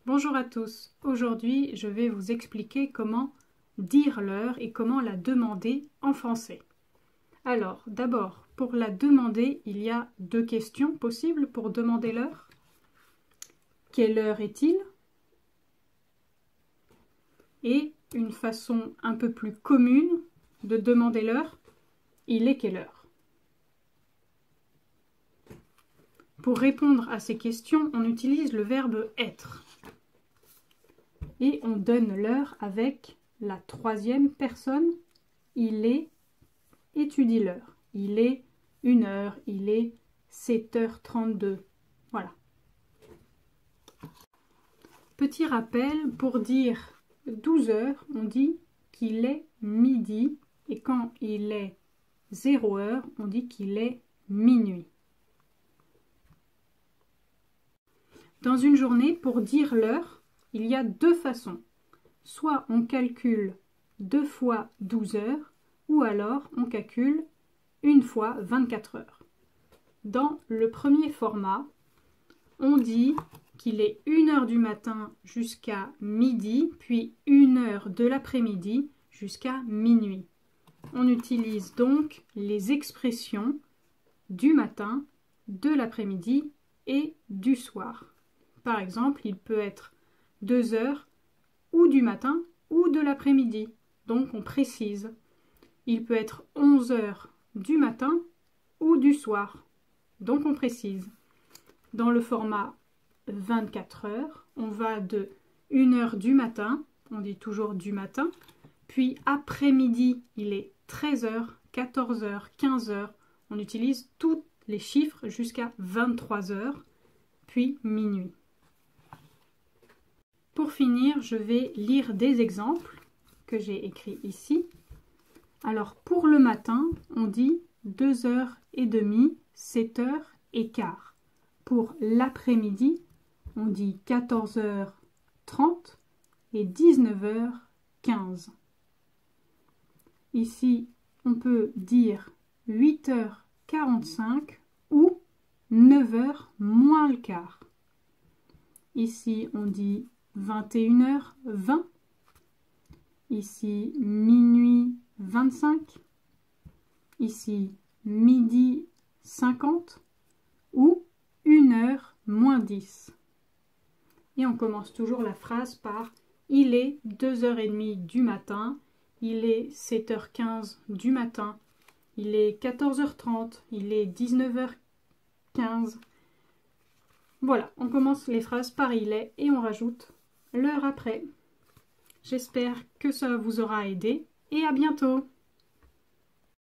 Bonjour à tous, aujourd'hui je vais vous expliquer comment dire l'heure et comment la demander en français. Alors d'abord, pour la demander, il y a deux questions possibles pour demander l'heure. Quelle heure est-il? Et une façon un peu plus commune de demander l'heure, il est quelle heure? Pour répondre à ces questions, on utilise le verbe être. Et on donne l'heure avec la troisième personne. Il est, et tu dis l'heure. Il est 1h, il est 7h32. Voilà. Petit rappel, pour dire 12h, on dit qu'il est midi. Et quand il est 0h, on dit qu'il est minuit. Dans une journée, pour dire l'heure, il y a deux façons. Soit on calcule 2 fois 12 heures, ou alors on calcule 1 fois 24 heures. Dans le premier format, on dit qu'il est 1h du matin jusqu'à midi, puis 1h de l'après-midi jusqu'à minuit. On utilise donc les expressions du matin, de l'après-midi et du soir. Par exemple, il peut être 2 heures ou du matin ou de l'après-midi. Donc on précise. Il peut être 11 heures du matin ou du soir. Donc on précise. Dans le format 24 heures, on va de 1 heure du matin, on dit toujours du matin, puis après-midi, il est 13 heures, 14 heures, 15 heures. On utilise tous les chiffres jusqu'à 23 heures, puis minuit. Pour finir, je vais lire des exemples que j'ai écrits ici. Alors, pour le matin, on dit 2h30, 7h15. Pour l'après-midi, on dit 14h30 et 19h15. Ici, on peut dire 8h45 ou 9h moins le quart. Ici, on dit 21h20. Ici, minuit 25. Ici, midi 50 ou 1h moins 10. Et on commence toujours la phrase par « Il est 2h30 du matin », « Il est 7h15 du matin », « Il est 14h30 », « Il est 19h15 ». Voilà, on commence les phrases par « il est » et on rajoute l'heure après. J'espère que ça vous aura aidé et à bientôt!